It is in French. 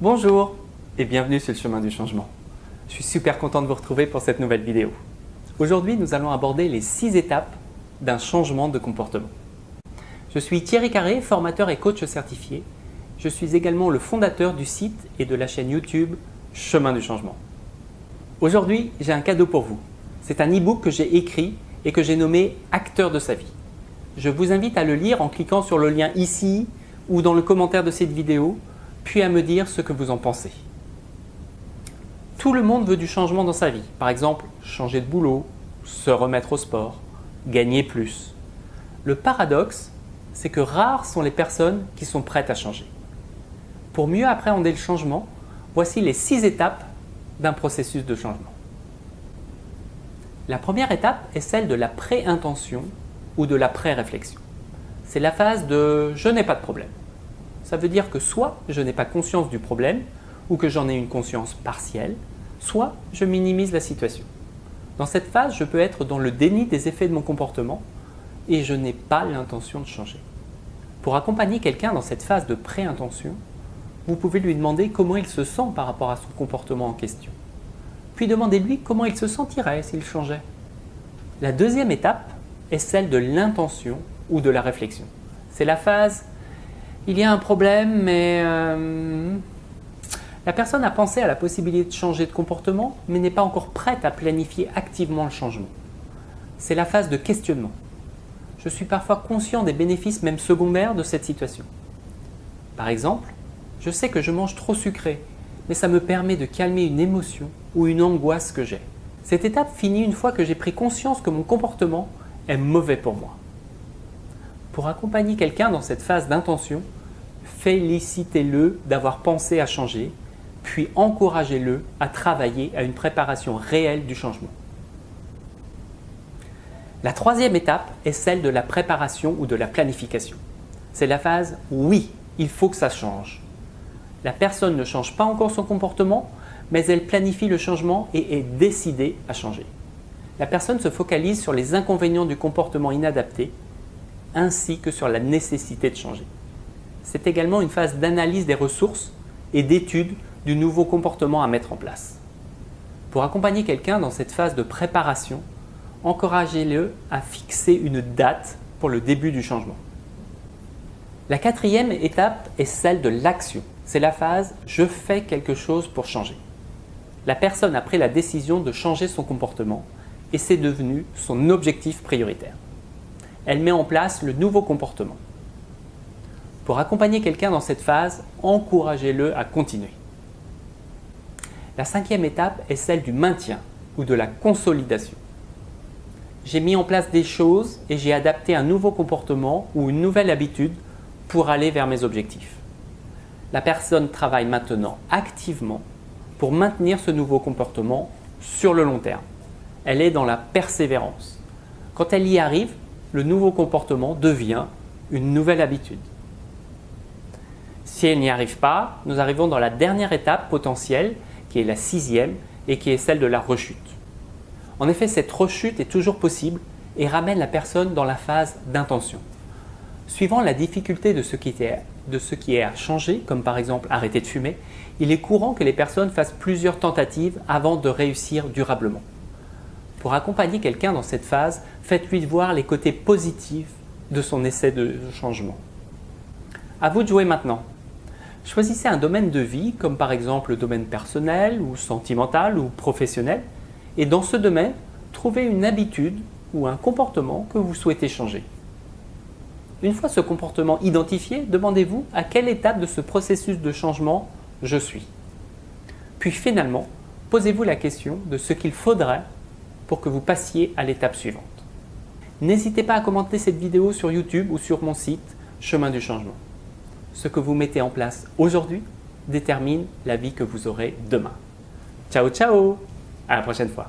Bonjour et bienvenue sur le chemin du changement. Je suis super content de vous retrouver pour cette nouvelle vidéo. Aujourd'hui, nous allons aborder les 6 étapes d'un changement de comportement. Je suis Thierry Carré, formateur et coach certifié. Je suis également le fondateur du site et de la chaîne YouTube Chemin du changement. Aujourd'hui, j'ai un cadeau pour vous. C'est un e-book que j'ai écrit et que j'ai nommé « Acteur de sa vie ». Je vous invite à le lire en cliquant sur le lien ici ou dans le commentaire de cette vidéo, puis à me dire ce que vous en pensez. Tout le monde veut du changement dans sa vie. Par exemple, changer de boulot, se remettre au sport, gagner plus. Le paradoxe, c'est que rares sont les personnes qui sont prêtes à changer. Pour mieux appréhender le changement, voici les 6 étapes d'un processus de changement. La première étape est celle de la pré-intention ou de la pré-réflexion. C'est la phase de « je n'ai pas de problème ». Ça veut dire que soit je n'ai pas conscience du problème ou que j'en ai une conscience partielle, soit je minimise la situation. Dans cette phase, je peux être dans le déni des effets de mon comportement et je n'ai pas l'intention de changer. Pour accompagner quelqu'un dans cette phase de pré-intention, vous pouvez lui demander comment il se sent par rapport à son comportement en question. Puis demandez-lui comment il se sentirait s'il changeait. La deuxième étape est celle de l'intention ou de la réflexion. C'est la phase « il y a un problème, mais… La personne a pensé à la possibilité de changer de comportement, mais n'est pas encore prête à planifier activement le changement. C'est la phase de questionnement. Je suis parfois conscient des bénéfices même secondaires de cette situation. Par exemple, je sais que je mange trop sucré, mais ça me permet de calmer une émotion ou une angoisse que j'ai. Cette étape finit une fois que j'ai pris conscience que mon comportement est mauvais pour moi. Pour accompagner quelqu'un dans cette phase d'intention, félicitez-le d'avoir pensé à changer, puis encouragez-le à travailler à une préparation réelle du changement. La troisième étape est celle de la préparation ou de la planification. C'est la phase « oui, il faut que ça change ». La personne ne change pas encore son comportement, mais elle planifie le changement et est décidée à changer. La personne se focalise sur les inconvénients du comportement inadapté, ainsi que sur la nécessité de changer. C'est également une phase d'analyse des ressources et d'étude du nouveau comportement à mettre en place. Pour accompagner quelqu'un dans cette phase de préparation, encouragez-le à fixer une date pour le début du changement. La quatrième étape est celle de l'action. C'est la phase « je fais quelque chose pour changer ». La personne a pris la décision de changer son comportement et c'est devenu son objectif prioritaire. Elle met en place le nouveau comportement. Pour accompagner quelqu'un dans cette phase, encouragez-le à continuer. La cinquième étape est celle du maintien ou de la consolidation. J'ai mis en place des choses et j'ai adapté un nouveau comportement ou une nouvelle habitude pour aller vers mes objectifs. La personne travaille maintenant activement pour maintenir ce nouveau comportement sur le long terme. Elle est dans la persévérance. Quand elle y arrive, le nouveau comportement devient une nouvelle habitude. Si elle n'y arrive pas, nous arrivons dans la dernière étape potentielle, qui est la 6e et qui est celle de la rechute. En effet, cette rechute est toujours possible et ramène la personne dans la phase d'intention. Suivant la difficulté de ce qui est à changer, comme par exemple arrêter de fumer, il est courant que les personnes fassent plusieurs tentatives avant de réussir durablement. Pour accompagner quelqu'un dans cette phase, faites-lui voir les côtés positifs de son essai de changement. À vous de jouer maintenant. Choisissez un domaine de vie, comme par exemple le domaine personnel ou sentimental ou professionnel, et dans ce domaine, trouvez une habitude ou un comportement que vous souhaitez changer. Une fois ce comportement identifié, demandez-vous à quelle étape de ce processus de changement je suis. Puis finalement, posez-vous la question de ce qu'il faudrait pour que vous passiez à l'étape suivante. N'hésitez pas à commenter cette vidéo sur YouTube ou sur mon site Chemin du changement. Ce que vous mettez en place aujourd'hui détermine la vie que vous aurez demain. Ciao, ciao! À la prochaine fois.